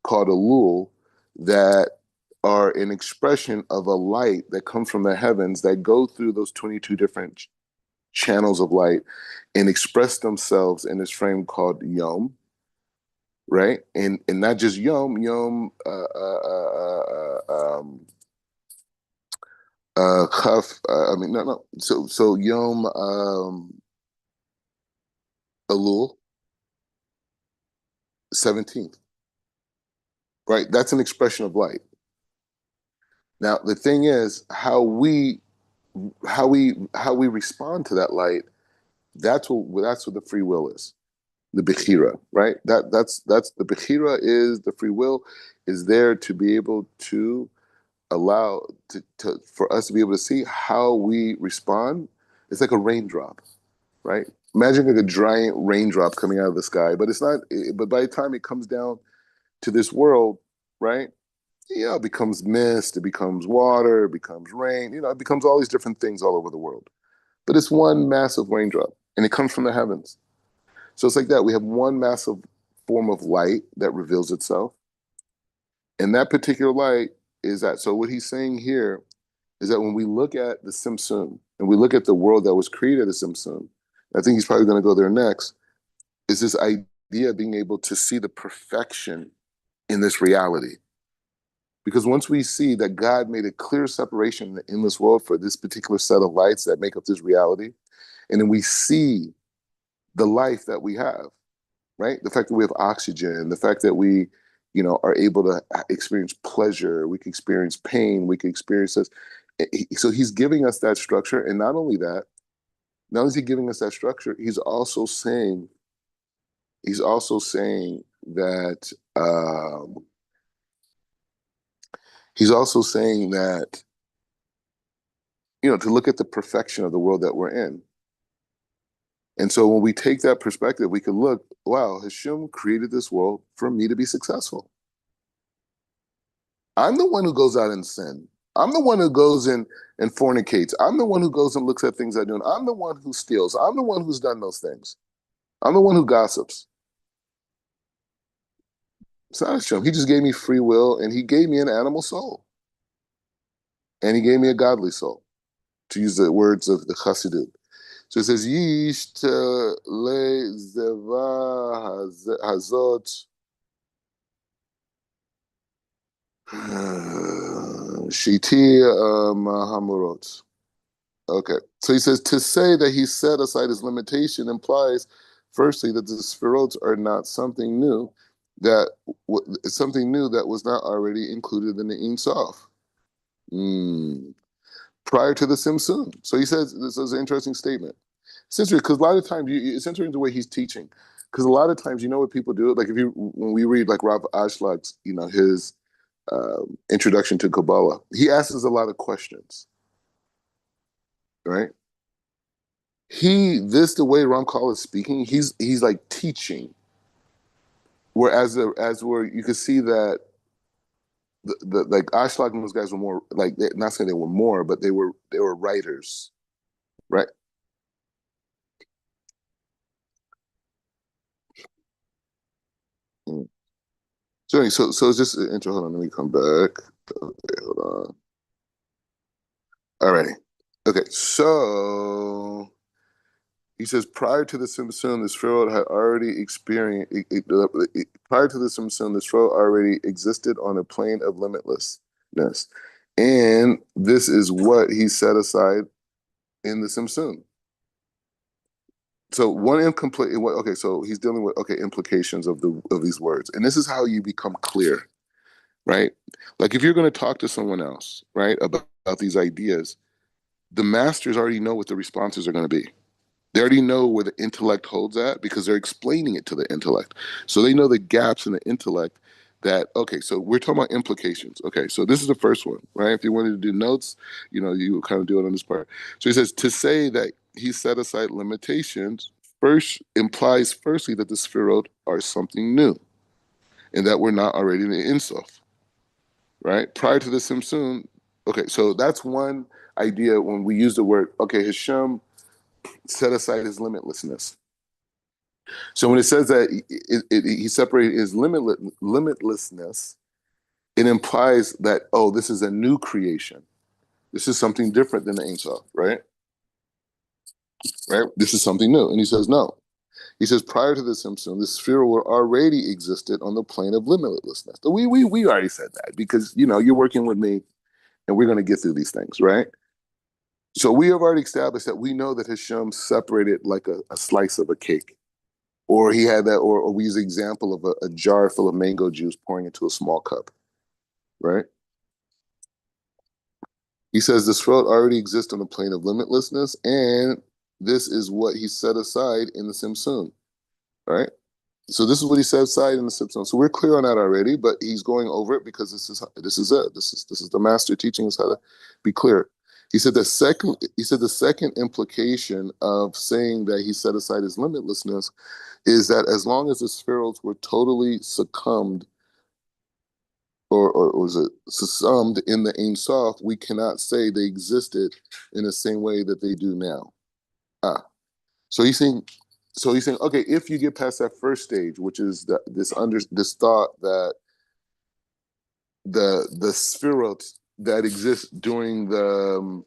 called Elul that are an expression of a light that comes from the heavens that go through those 22 different channels of light and express themselves in this frame called Yom, right? And not just Yom, Chaf. I mean, no. So Yom Elul 17th, right? That's an expression of light. Now the thing is how we respond to that light. That's what the free will is. The bechira, right? That's the bechira is the free will is there to be able to allow for us to be able to see how we respond. It's like a raindrop, right? Imagine like a giant raindrop coming out of the sky, but it's not. But by the time it comes down to this world, right? It becomes mist, it becomes water, it becomes rain. It becomes all these different things all over the world. But it's one massive raindrop, and it comes from the heavens. So it's like that. We have one massive form of light that reveals itself. And that particular light is that. So what he's saying here is that when we look at the Simpson and we look at the world that was created as Simpson, I think he's probably going to go there next, is this idea of being able to see the perfection in this reality. Because once we see that God made a clear separation in this world for this particular set of lights that make up this reality, and then we see the life that we have, right? The fact that we have oxygen, the fact that we, are able to experience pleasure, we can experience pain, we can experience this. So he's giving us that structure, and not only that, not only is he giving us that structure, he's also saying that he's also saying that to look at the perfection of the world that we're in. And so when we take that perspective, we can look, wow, Hashem created this world for me to be successful. I'm the one who goes out and sin. I'm the one who goes in and fornicates. I'm the one who goes and looks at things I do. I'm the one who steals. I'm the one who's done those things. I'm the one who gossips. It's not Hashem. He just gave me free will, and he gave me an animal soul, and he gave me a godly soul, to use the words of the Chassidut. So it says, Yish le zeva hazot shiti mahamurot. Okay. So he says, to say that he set aside his limitation implies, firstly, that the spherotes are not that something new that was not already included in the Ein Sof. Mm. Prior to the Simsun. So he says, this is an interesting statement. It's interesting because a lot of times, it's interesting the way he's teaching. Because a lot of times, what people do? Like when we read like Rav Ashlag's, his introduction to Kabbalah, he asks us a lot of questions, right? The way Ramchal is speaking, he's like teaching. Whereas as where you could see that the like Ashlag and those guys were more like, not saying they were more, but they were writers, right? Mm. So it's just an intro. Hold on, let me come back. Okay, hold on. Alrighty. Okay, so he says prior to the Simpson, this field had already experienced. Prior to the Simpson, this field already existed on a plane of limitlessness, and this is what he set aside in the Simpson. So one incomplete. Okay, so he's dealing with implications of these words, and this is how you become clear, right? Like if you're going to talk to someone else, right, about these ideas, the masters already know what the responses are going to be. They already know where the intellect holds at because they're explaining it to the intellect. So they know the gaps in the intellect that, okay, so we're talking about implications. Okay, so this is the first one, right? If you wanted to do notes, you would kind of do it on this part. So he says, to say that he set aside limitations first implies firstly that the spherot are something new and that we're not already in the Insof, right? Prior to the Simsun, okay, so that's one idea when we use the word, okay, Hashem set aside his limitlessness. So when it says that he separated his limitlessness, it implies that, oh, this is a new creation. This is something different than the Ein Sof, right? Right? This is something new. And he says, no. He says, prior to the Simpson, the sphere already existed on the plane of limitlessness. So we already said that because, you're working with me and we're going to get through these things, right? So we have already established that we know that Hashem separated like a slice of a cake. Or he had that, or we use the example of a jar full of mango juice pouring into a small cup, right? He says this world already exists on the plane of limitlessness, and this is what he set aside in the Simsun, right? So this is what he set aside in the Simsun. So we're clear on that already, but he's going over it because this is it. This is the master teaching us how to be clear. He said the second implication of saying that he set aside his limitlessness is that as long as the spheroids were totally succumbed or was it succumbed in the Ein Sof, we cannot say they existed in the same way that they do now. Ah, so he's saying, okay, if you get past that first stage, which is this thought that the spheroids that exist during the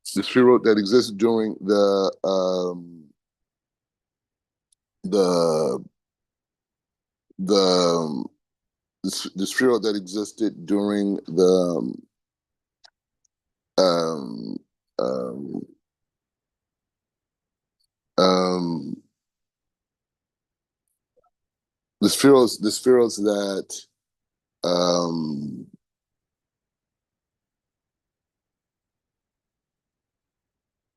spheroid that exists during the the the sphere that existed during um, um, um, the spheros um,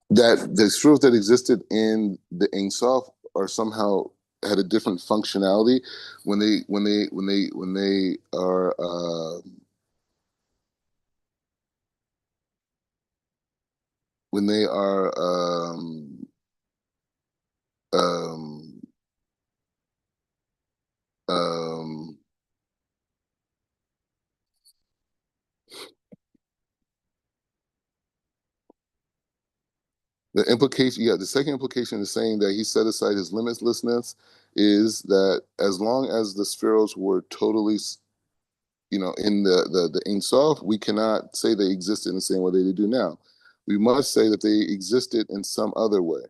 that the spheros that existed in the Ein Sof are somehow had a different functionality when they are when they are um, um, the implication, yeah, the second implication is saying that he set aside his limitlessness is that as long as the spheros were totally, in the Ein Sof, we cannot say they existed in the same way they do now. We must say that they existed in some other way.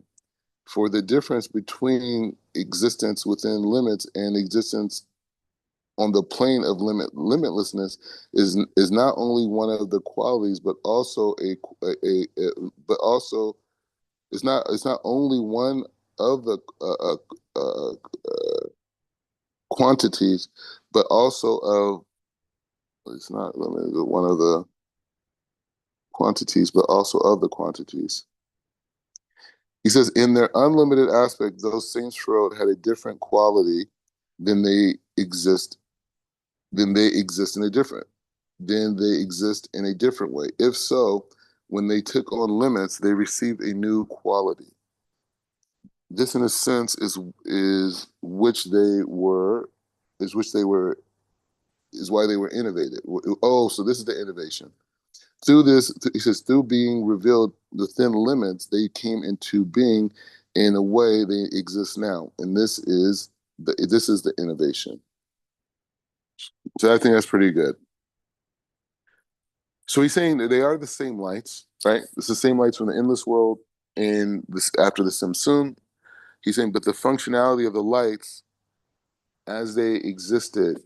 For the difference between existence within limits and existence on the plane of limitlessness is not only one of the qualities, but also but also it's not only one of the quantities, but also of it's not limited one of the quantities, but also of the quantities. He says, in their unlimited aspect, those same shroud had a different quality than they exist, than they exist in a different, then they exist in a different way. If so, when they took on limits, they received a new quality. This, in a sense, which they were, is which they were, is why they were innovated. Oh, so this is the innovation. Through this, he says, through being revealed within limits, they came into being in a way they exist now, and this is the innovation. So I think that's pretty good. So he's saying that they are the same lights, right? It's the same lights from the endless world and this after the Simsum. He's saying, but the functionality of the lights as they existed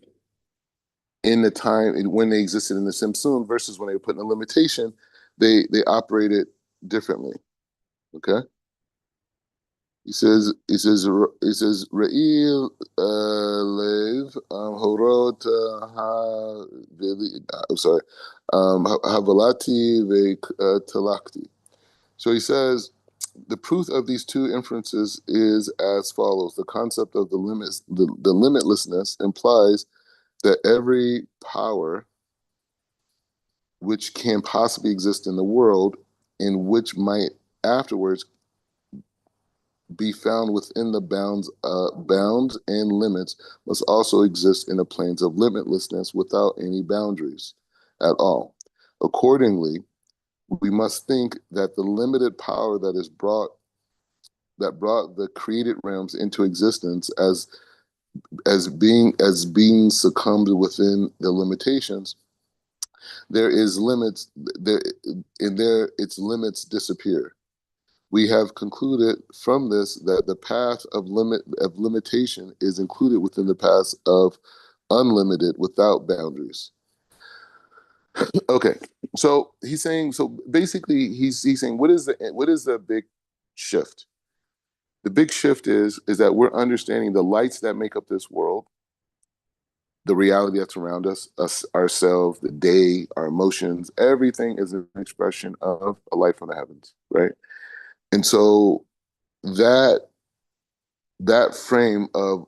in the time when they existed in the Simsum versus when they were put in a limitation, they operated differently. Okay. He says Ra'il Lev Horot Ha I'm sorry Havalati Ve Talakti. So he says the proof of these two inferences is as follows. The concept of the limitlessness implies that every power which can possibly exist in the world and which might afterwards be found within the bounds and limits must also exist in the planes of limitlessness without any boundaries at all. Accordingly, we must think that the limited power that brought the created realms into existence as being succumbed within the limitations, there is limits there in there its limits disappear. We have concluded from this that the path of limitation is included within the path of unlimited without boundaries. Okay, so he's saying so basically he's saying what is the big shift? The big shift is that we're understanding the lights that make up this world, the reality that's around us ourselves, the day, our emotions, everything is an expression of a light from the heavens, right? And so that that frame of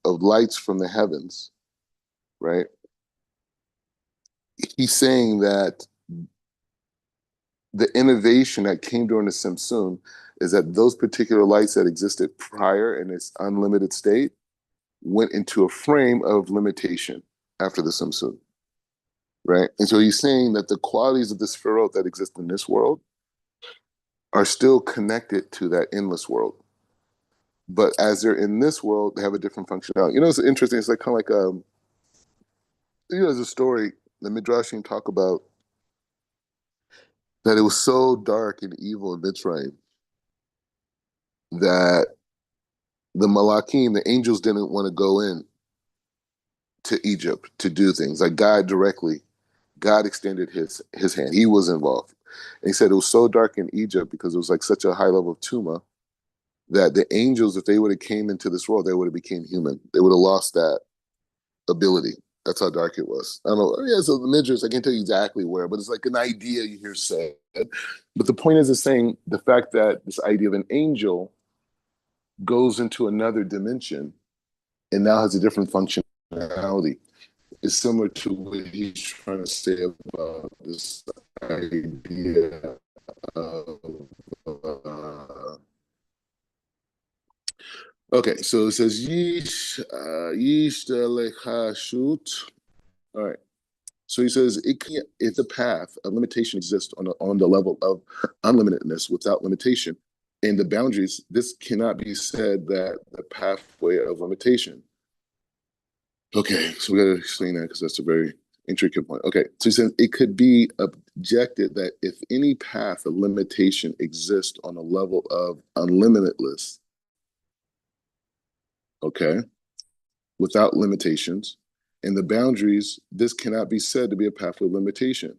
lights from the heavens, right? He's saying that the innovation that came during the Simsum is that those particular lights that existed prior in its unlimited state went into a frame of limitation after the Simsum, right? And so he's saying that the qualities of the spherot that exist in this world are still connected to that endless world. But as they're in this world, they have a different functionality. It's interesting. It's like kind of like there's a story the Midrashim talk about that it was so dark and evil in Mitzrayim that the Malakim, the angels, didn't want to go in to Egypt to do things. Like God extended his hand. He was involved. And he said it was so dark in Egypt because it was like such a high level of tuma that the angels, if they would have came into this world, they would have became human. They would have lost that ability. That's how dark it was. I don't know. Yeah, so the Midrash, I can't tell you exactly where, but it's like an idea you hear said. But the point is saying the fact that this idea of an angel goes into another dimension and now has a different functionality is similar to what he's trying to say about this idea of okay, so it says Yish shoot. All right. So he says it can't, if the path of limitation exists on the level of unlimitedness without limitation and the boundaries, this cannot be said that the pathway of limitation. Okay, so we got to explain that because that's a very intricate point. Okay, so he says it could be objected that if any path of limitation exists on a level of unlimitedness, okay, without limitations, and the boundaries, this cannot be said to be a pathway of limitation.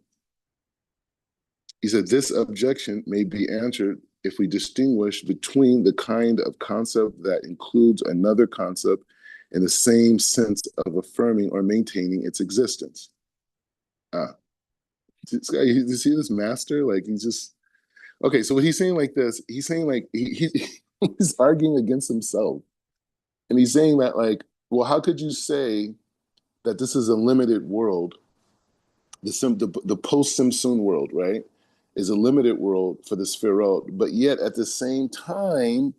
He said this objection may be answered if we distinguish between the kind of concept that includes another concept in the same sense of affirming or maintaining its existence. Ah, this guy, you see this master? Like he's just okay. So what he's saying like this, he's saying like he's arguing against himself, and he's saying that like, well, how could you say that this is a limited world, the post Simpson world, right, is a limited world for the Sphirot, but yet at the same time,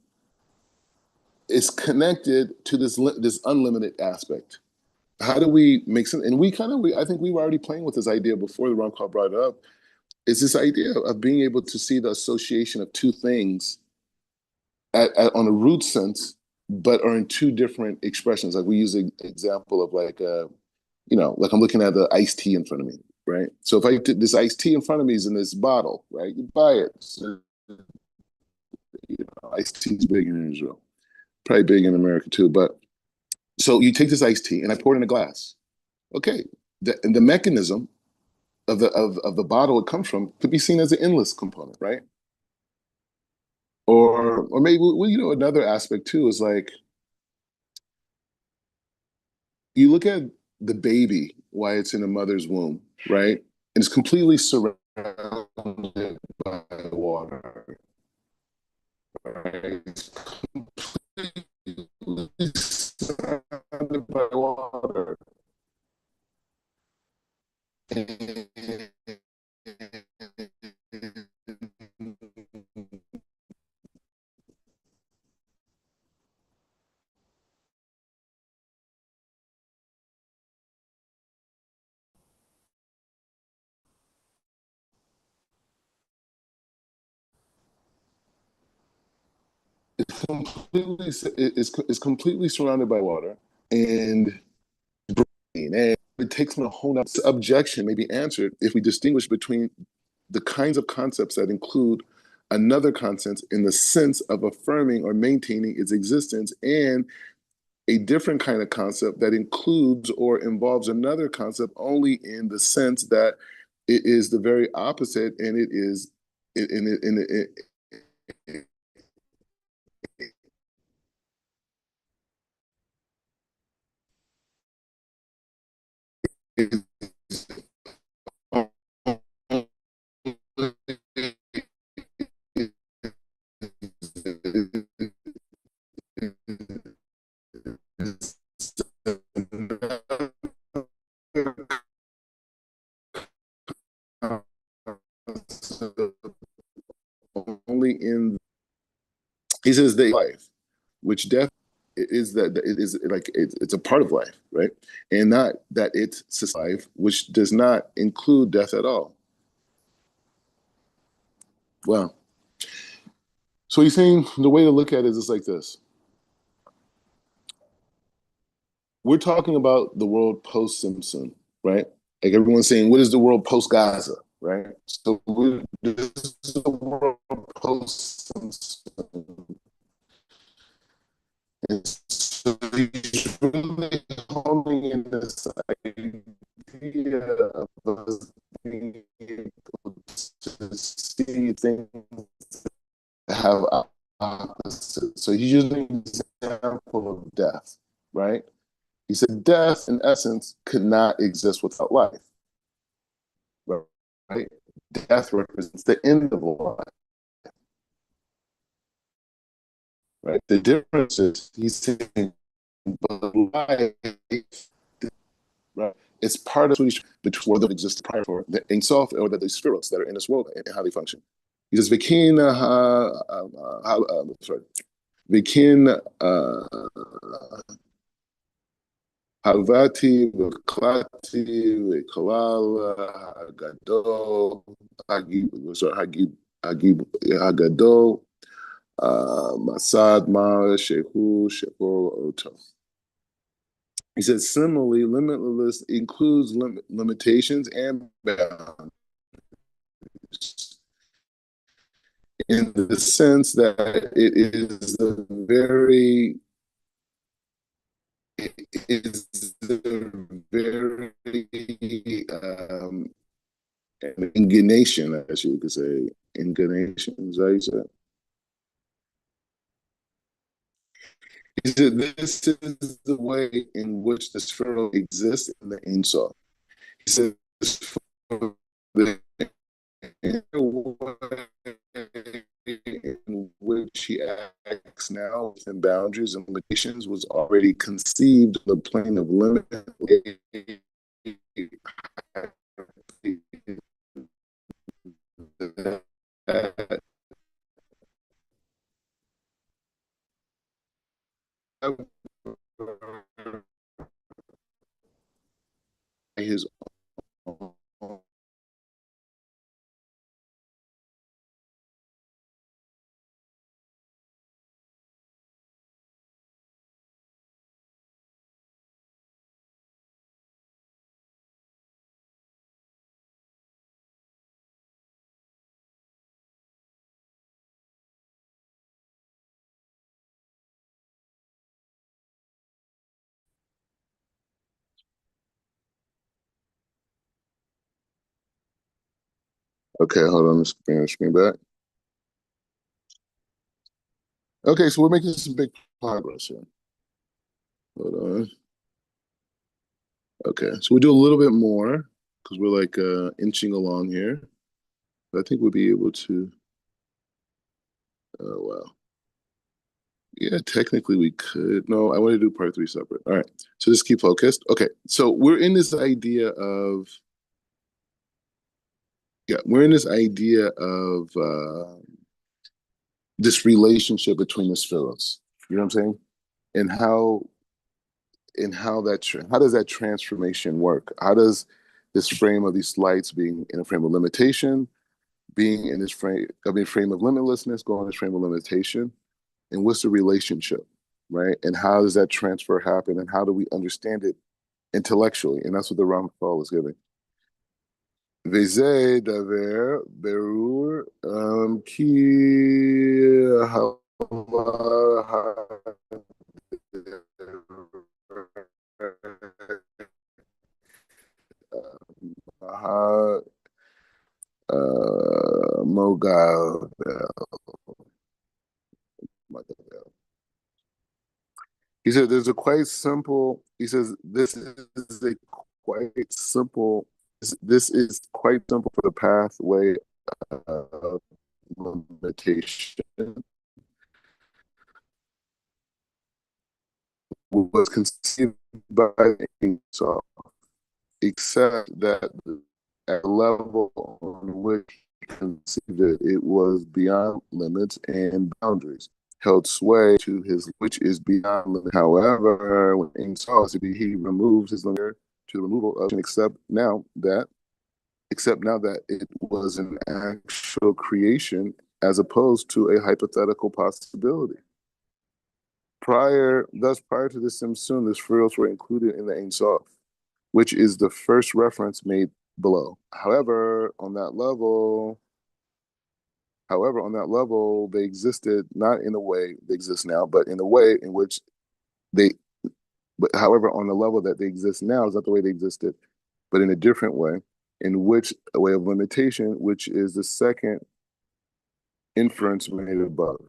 it's connected to this unlimited aspect. How do we make sense? And I think we were already playing with this idea before the Ron Call brought it up. It's this idea of being able to see the association of two things on a root sense, but are in two different expressions. Like we use an example of like like I'm looking at the iced tea in front of me, right? So if I did this iced tea in front of me is in this bottle, right? You buy it. So, iced tea is big in Israel, probably big in America too. But so you take this iced tea and I pour it in a glass. Okay, the mechanism of the bottle it comes from could be seen as an endless component, right? Or maybe another aspect too is like you look at the baby while it's in a mother's womb, right? And it's completely surrounded by water, right? It's completely surrounded by water. And it's completely surrounded by water, and it takes on a whole nother objection may be answered if we distinguish between the kinds of concepts that include another concept in the sense of affirming or maintaining its existence and a different kind of concept that includes or involves another concept only in the sense that it is the very opposite and it is it, it, only in he says the life, which death is that it is like it's a part of life, right? And not that it's life, which does not include death at all. Well, so he's saying the way to look at it is like this. We're talking about the world post Simpson, right? Like everyone's saying, what is the world post Gaza, right? So this is the world post Simpson. And so he's really homing in this idea of us being able to things that have opposites. So he's using an example of death, right? He said death, in essence, could not exist without life, right? Death represents the end of life, right? The difference is he's saying, but life, right? It's part of between whether it exists prior for the Ein Sof or the spheros that are in this world and how they function. He says, "Vikin, sorry, Vikin Havati, Klati, Kalala, Hagadol, Hagadol, Masad, Mara, Shehu, Shehu, Oto." He says, similarly, limitless includes limitations and boundaries in the sense that it is the very it is the very incarnation, as you could say, incarnation, is that you said? He said, this is the way in which the sphere exists in the Ein Sof. He said, the in which he acts now within boundaries and limitations was already conceived on the plane of limit his own. Okay, hold on, let's bring the screen back. Okay, so we're making some big progress here. Hold on. Okay, so we'll do a little bit more because we're like inching along here. But I think we'll be able to. Oh, wow. Yeah, technically we could. No, I want to do part three separate. All right, so just keep focused. Okay, so we're in this idea of, yeah, we're in this idea of this relationship between the spheres. You know what I'm saying? And how does that transformation work? How does this frame of these lights being in a frame of limitation, being in this frame of limitlessness, going in this frame of limitation, and what's the relationship, right? And how does that transfer happen, and how do we understand it intellectually? And that's what the Ramchal is giving. Veze daver berur ki Mogal. He said, "There's a quite simple." He says, "This is a quite simple. This is quite simple for the pathway of limitation was conceived by Esau, except that at a level on which he conceived it, it was beyond limits and boundaries." Held sway to his which is beyond limit. However, when Esau to be, he removes his limit to the removal of, and except now that it was an actual creation as opposed to a hypothetical possibility. Prior to the Simsun, the spheres were included in the Ein Sof, which is the first reference made below. However, on that level, they existed not in the way they exist now, but in the way in which they. But however, on the level that they exist now is not the way they existed, but in a different way, in which a way of limitation, which is the second inference made above.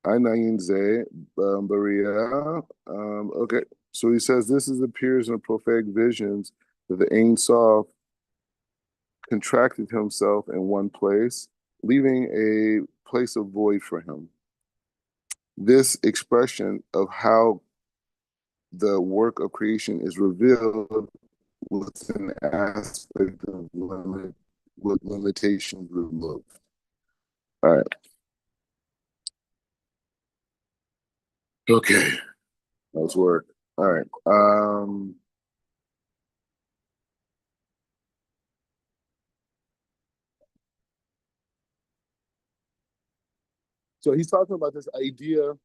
Ainayin Ze Baria. Okay, so he says this is appears in the prophetic visions that the Ein Sof contracted himself in one place, leaving a place of void for him. This expression of how the work of creation is revealed with an aspect of with limitations removed. All right. Okay. Let's work. All right. So he's talking about this idea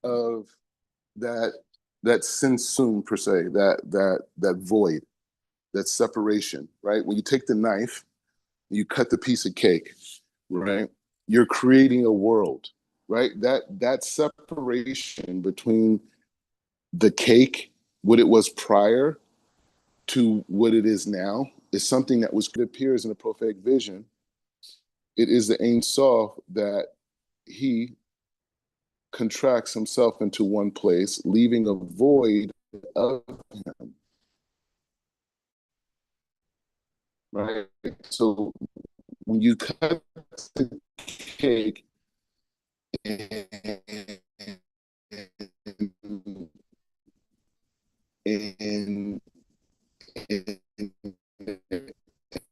of that that sinsum per se, that void, that separation, right? When you take the knife, you cut the piece of cake, right? You're creating a world, right? That separation between the cake, what it was prior to what it is now, is something that was appears in a prophetic vision. It is the Ein Sof that he contracts himself into one place, leaving a void of him, right? So when you cut the cake and, and, and,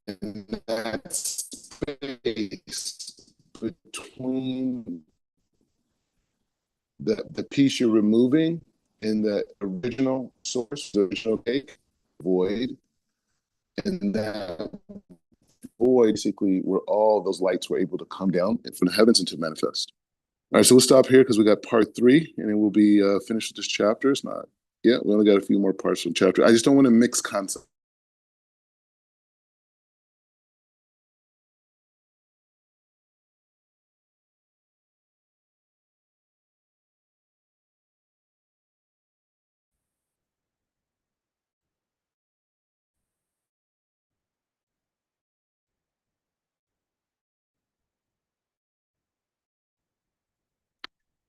and that space between the piece you're removing and the original source, the original cake, void, and that void basically where all those lights were able to come down from the heavens and to manifest. All right, so we'll stop here because we got part three, and then we'll be finished with this chapter. It's not, yeah, we only got a few more parts of the chapter. I just don't want to mix concepts.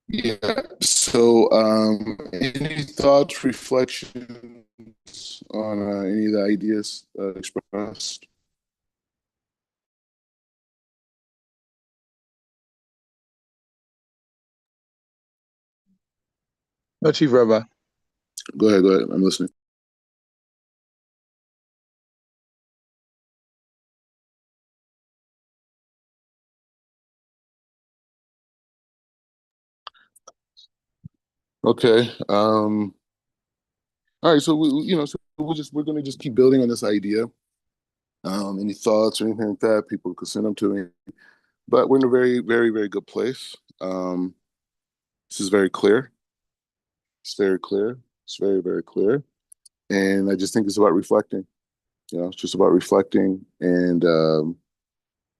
Yeah. So, any thoughts, reflections on any of the ideas expressed? No, Chief Rabbi. Go ahead. Go ahead. I'm listening. Okay. All right. So so we're gonna just keep building on this idea. Any thoughts or anything like that, people can send them to me. But we're in a very, very, very good place. This is very clear. It's very clear. It's very, very clear. And I just think it's about reflecting. It's just about reflecting and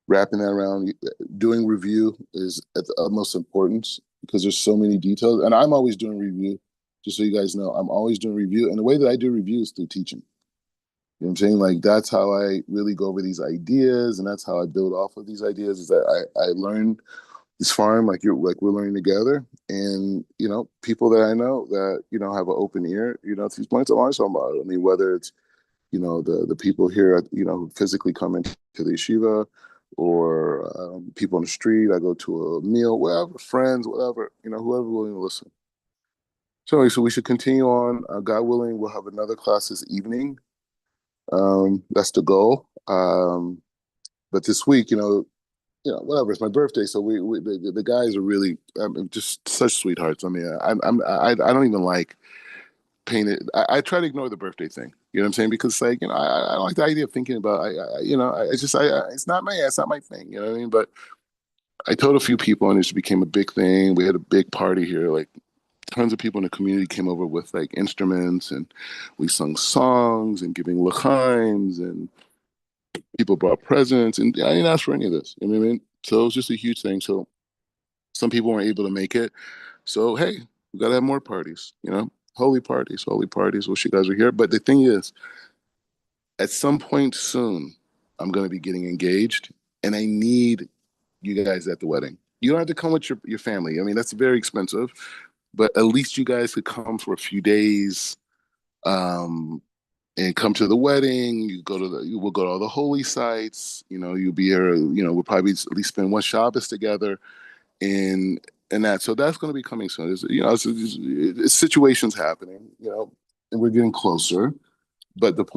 wrapping that around. Doing review is at the utmost importance because there's so many details. And I'm always doing review, just so you guys know. I'm always doing review. And the way that I do review is through teaching. You know what I'm saying? Like that's how I really go over these ideas, and that's how I build off of these ideas. Is that I learn this farm like we're learning together, and people that I know that have an open ear. To these points I'm always talking about. I mean, whether it's the people here who physically come into the yeshiva, or people on the street. I go to a meal, whatever, friends, whatever, whoever willing to listen. So we should continue on. God willing, we'll have another class this evening. That's the goal. But this week, whatever. It's my birthday, so the guys are really just such sweethearts. I mean, I don't even like painted. I try to ignore the birthday thing. You know what I'm saying? Because like I don't like the idea of thinking about. It's just it's not my thing. You know what I mean? But I told a few people, and it just became a big thing. We had a big party here, like tons of people in the community came over with like instruments, and we sung songs and giving l'chaims, and people brought presents, and I didn't ask for any of this. You know what I mean? So it was just a huge thing. So some people weren't able to make it. So hey, we gotta have more parties. Holy parties, holy parties. Wish you guys were here. But the thing is, at some point soon, I'm gonna be getting engaged, and I need you guys at the wedding. You don't have to come with your family. I mean, that's very expensive, but at least you guys could come for a few days, um, and come to the wedding. You will go to all the holy sites. You'll be here. We'll probably at least spend one Shabbos together, and that. So that's going to be coming soon. It's situations happening. And we're getting closer. But the point